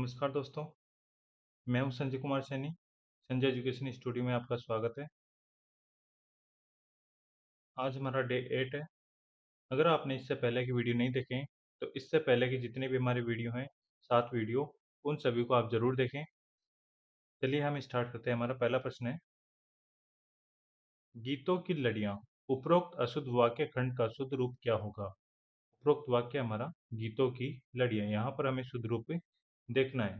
नमस्कार दोस्तों, मैं हूं संजय कुमार सैनी। संजय एजुकेशन स्टूडियो में आपका स्वागत है। आज हमारा डे 8 है। अगर आपने इससे पहले की वीडियो नहीं देखे हैं, तो इससे पहले की जितने भी हमारे वीडियो हैं, 7 वीडियो, उन सभी को आप ज़रूर देखें। चलिए हम स्टार्ट करते हैं। हमारा पहला प्रश्न है, गीतों की लड़ियाँ, उपरोक्त अशुद्ध वाक्य खंड का शुद्ध रूप क्या होगा? उपरोक्त वाक्य हमारा गीतों की लड़ियाँ, यहाँ पर हमें शुद्ध रूप देखना है।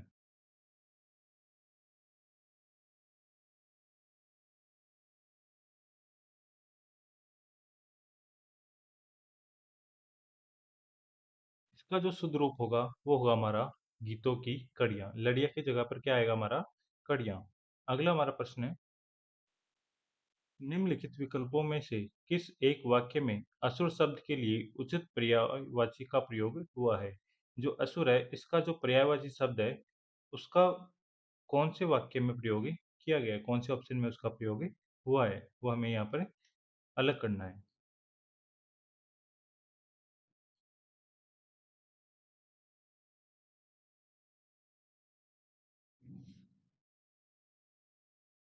इसका जो शुद्ध रूप होगा वो होगा हमारा गीतों की कड़ियाँ। लड़िया की जगह पर क्या आएगा हमारा? कड़ियाँ। अगला हमारा प्रश्न है, निम्नलिखित विकल्पों में से किस एक वाक्य में असुर शब्द के लिए उचित पर्यायवाची का प्रयोग हुआ है? जो असुर है इसका जो पर्यायवाची शब्द है उसका कौन से वाक्य में प्रयोग किया गया है, कौन से ऑप्शन में उसका प्रयोग हुआ है, वो हमें यहाँ पर अलग करना है।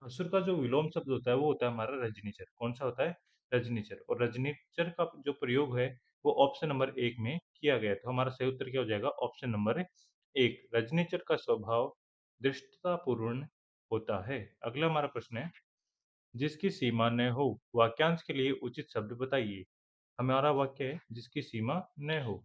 असुर का जो विलोम शब्द होता है वो होता है हमारा रजनीचर। कौन सा होता है? रजनीचर। और रजनीचर का जो प्रयोग है वो ऑप्शन नंबर 1 में किया गया है। तो हमारा सही उत्तर क्या हो जाएगा? Option number 1। रजनीचर का स्वभाव धृष्टतापूर्ण होता है। अगला हमारा प्रश्न है, जिसकी सीमा न हो वाक्यांश के लिए उचित शब्द बताइए। हमारा वाक्य है जिसकी सीमा न हो।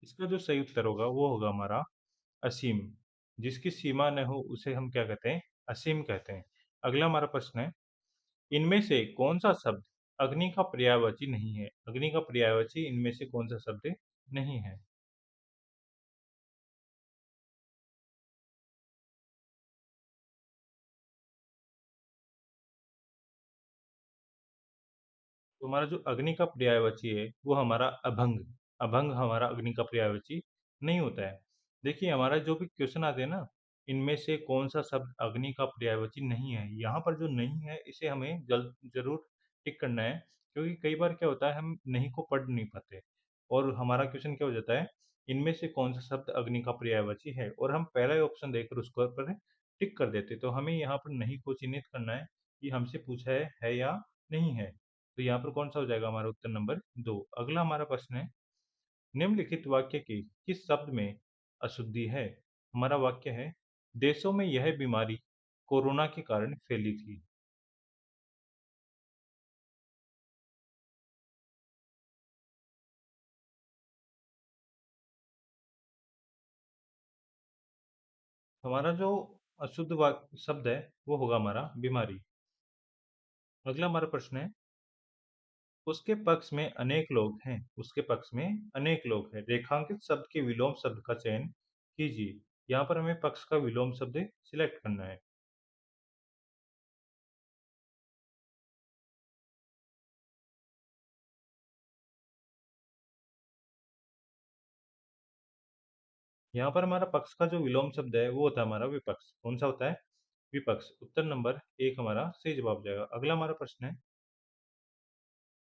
इसका जो सही उत्तर होगा वो होगा हमारा असीम। जिसकी सीमा न हो उसे हम क्या कहते हैं? असीम कहते हैं। अगला हमारा प्रश्न है, इनमें से कौन सा शब्द अग्नि का पर्यायवाची नहीं है? अग्नि का पर्यायवाची इनमें से कौन सा शब्द नहीं है? तो हमारा जो अग्नि का पर्यायवाची है वो हमारा अभंग। अभंग हमारा अग्नि का पर्यायवाची नहीं होता है। देखिए हमारा जो भी क्वेश्चन आते हैं ना, इनमें से कौन सा शब्द अग्नि का पर्यायवाची नहीं है, यहाँ पर जो नहीं है इसे हमें जल्द जरूर टिक करना है। क्योंकि कई बार क्या होता है हम नहीं को पढ़ नहीं पाते और हमारा क्वेश्चन क्या हो जाता है, इनमें से कौन सा शब्द अग्नि का पर्यायवाची है, और हम पहला ही ऑप्शन देकर उसको पर टिक कर देते। तो हमें यहाँ पर नहीं को चिन्हित करना है कि हमसे पूछा है या नहीं है। तो यहाँ पर कौन सा हो जाएगा हमारा उत्तर नंबर 2। अगला हमारा प्रश्न है, निम्नलिखित वाक्य के किस शब्द में अशुद्धि है? हमारा वाक्य है, देशों में यह बीमारी कोरोना के कारण फैली थी। हमारा जो अशुद्ध वाक्य शब्द है वो होगा हमारा बीमारी। अगला हमारा प्रश्न है, उसके पक्ष में अनेक लोग हैं। उसके पक्ष में अनेक लोग हैं, रेखांकित शब्द के विलोम शब्द का चयन कीजिए। यहाँ पर हमें पक्ष का विलोम शब्द सिलेक्ट करना है। यहाँ पर हमारा पक्ष का जो विलोम शब्द है वो होता है हमारा विपक्ष। कौन सा होता है? विपक्ष। उत्तर नंबर 1 हमारा सही जवाब हो जाएगा। अगला हमारा प्रश्न है,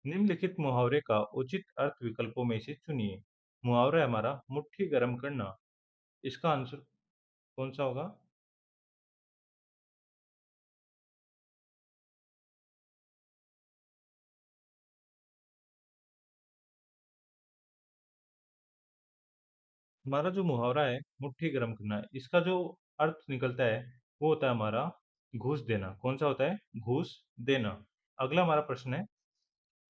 निम्नलिखित मुहावरे का उचित अर्थ विकल्पों में से चुनिए। मुहावरा है हमारा मुट्ठी गर्म करना। इसका आंसर कौन सा होगा? हमारा जो मुहावरा है मुट्ठी गर्म करना, इसका जो अर्थ निकलता है वो होता है हमारा घूस देना। कौन सा होता है? घूस देना। अगला हमारा प्रश्न है,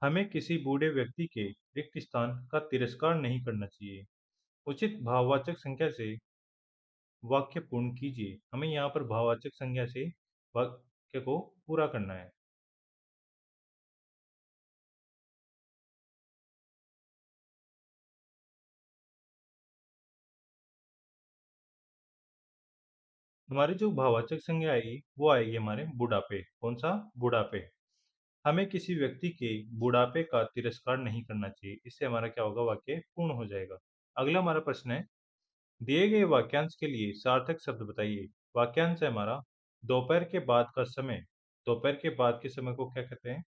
हमें किसी बूढ़े व्यक्ति के रिक्त स्थान का तिरस्कार नहीं करना चाहिए। उचित भाववाचक संख्या से वाक्य पूर्ण कीजिए। हमें यहाँ पर भाववाचक संज्ञा से वाक्य को पूरा करना है। हमारी जो भाववाचक संज्ञा आएगी वो आएगी हमारे बुढ़ापे। कौन सा? बुढ़ापे। हमें किसी व्यक्ति के बुढ़ापे का तिरस्कार नहीं करना चाहिए। इससे हमारा क्या होगा? वाक्य पूर्ण हो जाएगा। अगला हमारा प्रश्न है, दिए गए वाक्यांश के लिए सार्थक शब्द बताइए। वाक्यांश है हमारा दोपहर के बाद का समय। दोपहर के बाद के समय को क्या कहते हैं?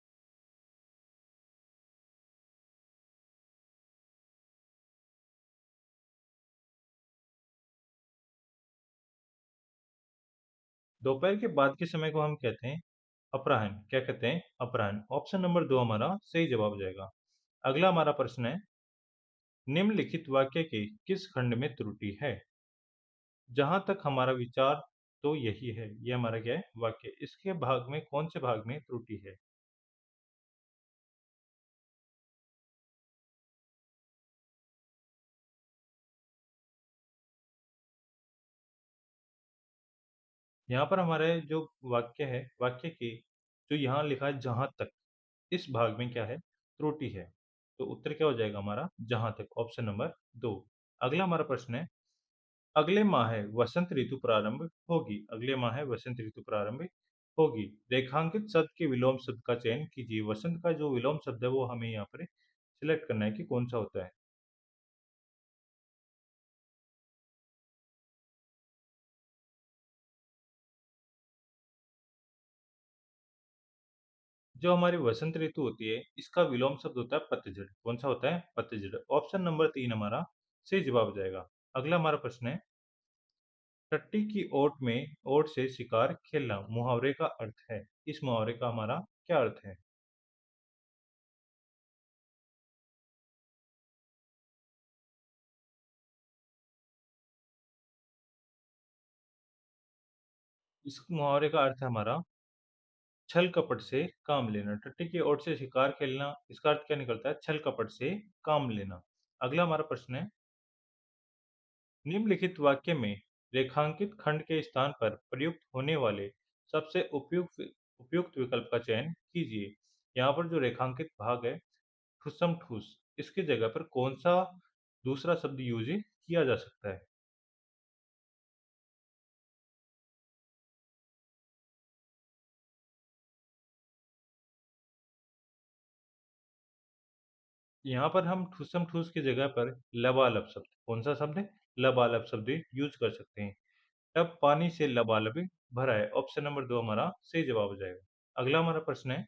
दोपहर के बाद के समय को हम कहते हैं अपराह्न। क्या कहते हैं? अपराह्न। ऑप्शन नंबर 2 हमारा सही जवाब हो जाएगा। अगला हमारा प्रश्न है, निम्नलिखित वाक्य के किस खंड में त्रुटि है? जहाँ तक हमारा विचार तो यही है, ये हमारा क्या है? वाक्य। इसके भाग में कौन से भाग में त्रुटि है? यहाँ पर हमारे जो वाक्य है, वाक्य के जो यहाँ लिखा है जहाँ तक, इस भाग में क्या है? त्रुटि है। तो उत्तर क्या हो जाएगा हमारा? जहाँ तक, ऑप्शन नंबर 2। अगला हमारा प्रश्न है, अगले माह है वसंत ऋतु प्रारंभ होगी। अगले माह है वसंत ऋतु प्रारंभ होगी। रेखांकित शब्द के विलोम शब्द का चयन कीजिए। वसंत का जो विलोम शब्द है वो हमें यहाँ पर सिलेक्ट करना है कि कौन सा होता है। जो हमारी वसंत ऋतु होती है, इसका विलोम शब्द होता है पतझड़। कौन सा होता है? पतझड़। ऑप्शन नंबर 3 हमारा सही जवाब हो जाएगा। अगला हमारा प्रश्न है, टट्टी की ओट में ओट से शिकार खेलना मुहावरे का अर्थ है। इस मुहावरे का हमारा क्या अर्थ है? इस मुहावरे का अर्थ है हमारा छल कपट से काम लेना। टट्टी की ओट से शिकार खेलना, इसका अर्थ क्या निकलता है? छल कपट से काम लेना। अगला हमारा प्रश्न है, निम्नलिखित वाक्य में रेखांकित खंड के स्थान पर प्रयुक्त होने वाले सबसे उपयुक्त उपयुक्त विकल्प का चयन कीजिए। यहाँ पर जो रेखांकित भाग है, ठुसम ठूस, इसकी जगह पर कौन सा दूसरा शब्द यूज किया जा सकता है? यहाँ पर हम ठुसम ठूस की जगह पर लबालब शब्द, कौन सा शब्द है? लबालब शब्द यूज कर सकते हैं। तब पानी से लबालब भरा है। ऑप्शन नंबर 2 हमारा सही जवाब हो जाएगा। अगला हमारा प्रश्न है,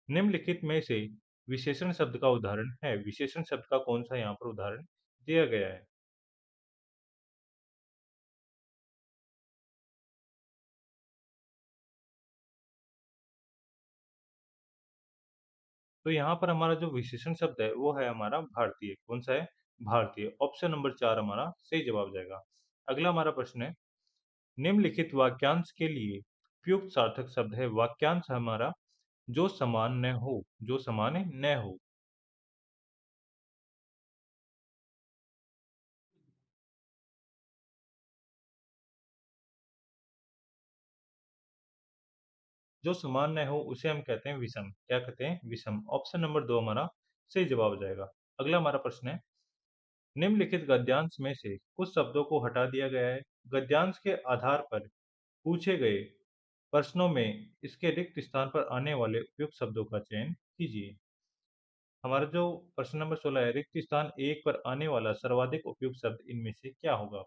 निम्नलिखित में से विशेषण शब्द का उदाहरण है। विशेषण शब्द का कौन सा यहाँ पर उदाहरण दिया गया है? तो यहाँ पर हमारा जो विशेषण शब्द है वो है हमारा भारतीय। कौन सा है? भारतीय। ऑप्शन नंबर 4 हमारा सही जवाब हो जाएगा। अगला हमारा प्रश्न है, निम्नलिखित वाक्यांश के लिए उपयुक्त सार्थक शब्द है। वाक्यांश हमारा जो समान न हो, जो समान न हो। जो समान न हो उसे हम कहते हैं विषम। क्या कहते हैं? विषम। ऑप्शन नंबर 2 हमारा सही जवाब हो जाएगा। अगला हमारा प्रश्न है, निम्नलिखित गद्यांश में से कुछ शब्दों को हटा दिया गया है। गद्यांश के आधार पर पूछे गए प्रश्नों में इसके रिक्त स्थान पर आने वाले उपयुक्त शब्दों का चयन कीजिए। हमारा जो प्रश्न नंबर 16 है, रिक्त स्थान 1 पर आने वाला सर्वाधिक उपयुक्त शब्द इनमें से क्या होगा?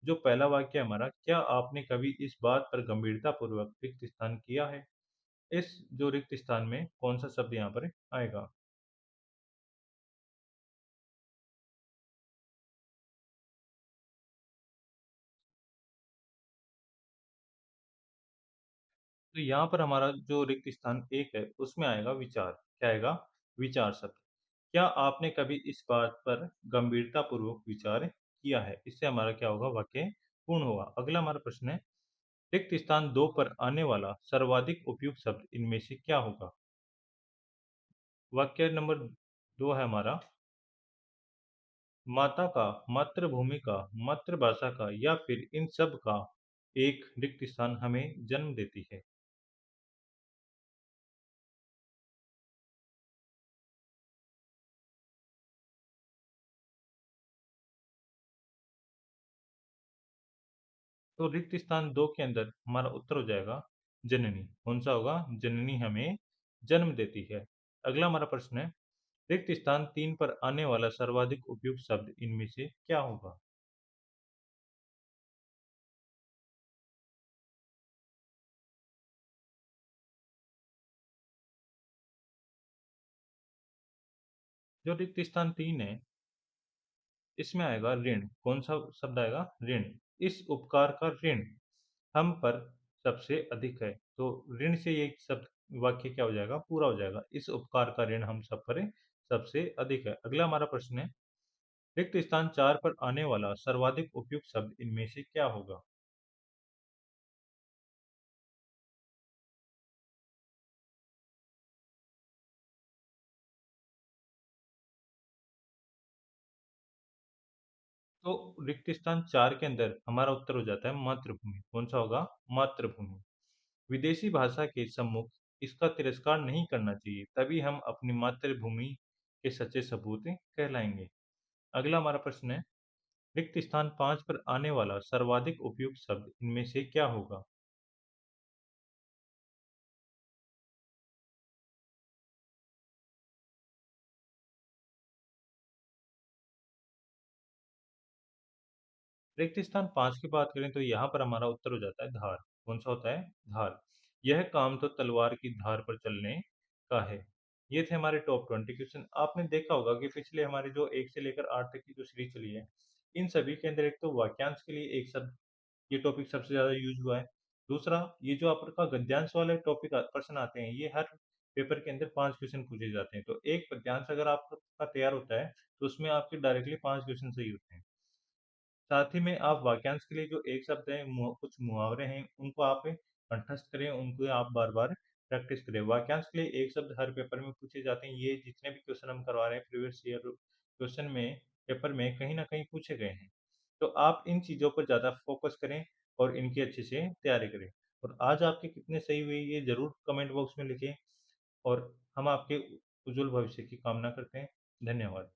जो पहला वाक्य है हमारा, क्या आपने कभी इस बात पर गंभीरतापूर्वक रिक्त स्थान किया है? इस जो रिक्त स्थान में कौन सा शब्द यहाँ पर आएगा? तो यहाँ पर हमारा जो रिक्त स्थान 1 है, उसमें आएगा विचार। क्या आएगा? विचार शब्द। क्या आपने कभी इस बात पर गंभीरतापूर्वक विचार किया है? इससे हमारा क्या होगा? वाक्य पूर्ण होगा। अगला हमारा प्रश्न है, रिक्त स्थान 2 पर आने वाला सर्वाधिक उपयुक्त शब्द इनमें से क्या होगा? वाक्य नंबर 2 है हमारा, माता का, मातृभूमि का, मातृभाषा का या फिर इन सब का एक रिक्त स्थान हमें जन्म देती है। तो रिक्त स्थान 2 के अंदर हमारा उत्तर हो जाएगा जननी। कौन सा होगा? जननी हमें जन्म देती है। अगला हमारा प्रश्न है, रिक्त स्थान 3 पर आने वाला सर्वाधिक उपयुक्त शब्द इनमें से क्या होगा? जो रिक्त स्थान 3 है, इसमें आएगा ऋण। कौन-सा शब्द आएगा? ऋण। इस उपकार का ऋण हम पर सबसे अधिक है। तो ऋण से ये शब्द वाक्य क्या हो जाएगा? पूरा हो जाएगा। इस उपकार का ऋण हम सब पर सबसे अधिक है। अगला हमारा प्रश्न है, रिक्त स्थान 4 पर आने वाला सर्वाधिक उपयुक्त शब्द इनमें से क्या होगा? तो रिक्त स्थान 4 के अंदर हमारा उत्तर हो जाता है मातृभूमि। कौन-सा होगा? मातृभूमि। विदेशी भाषा के सम्मुख इसका तिरस्कार नहीं करना चाहिए, तभी हम अपनी मातृभूमि के सच्चे सपूत कहलाएँगे। अगला हमारा प्रश्न है, रिक्त स्थान 5 पर आने वाला सर्वाधिक उपयुक्त शब्द इनमें से क्या होगा? रिक्त स्थान 5 की बात करें तो यहाँ पर हमारा उत्तर हो जाता है धार। कौन-सा होता है? धार। यह काम तो तलवार की धार पर चलने का है। ये थे हमारे टॉप 20 क्वेश्चन। आपने देखा होगा कि पिछले हमारे जो 1 से लेकर 8 तक की जो सीरीज़ चली है, इन सभी के अंदर एक तो वाक्यांश के लिए एक शब्द, ये टॉपिक सबसे ज़्यादा यूज़ हुआ है। दूसरा, ये जो आपका गद्यांश वाले टॉपिक प्रश्न आते हैं, ये हर पेपर के अंदर 5 क्वेश्चन पूछे जाते हैं। तो एक पद्यांश अगर आपका तैयार होता है, तो उसमें आपके डायरेक्टली 5 क्वेश्चन सही होते हैं। साथ ही में आप वाक्यांश के लिए जो एक शब्द है, कुछ मुहावरे हैं, उनको आप कंठस्थ करें, उनको आप बार-बार प्रैक्टिस करें। वाक्यांश के लिए एक शब्द हर पेपर में पूछे जाते हैं। ये जितने भी क्वेश्चन हम करवा रहे हैं प्रीवियस ईयर क्वेश्चन में, पेपर में कहीं न कहीं पूछे गए हैं। तो आप इन चीज़ों पर ज़्यादा फ़ोकस करें और इनकी अच्छे से तैयारी करें। और आज आपके कितने सही हुए ये ज़रूर कमेंट बॉक्स में लिखें और हम आपके उज्ज्वल भविष्य की कामना करते हैं। धन्यवाद।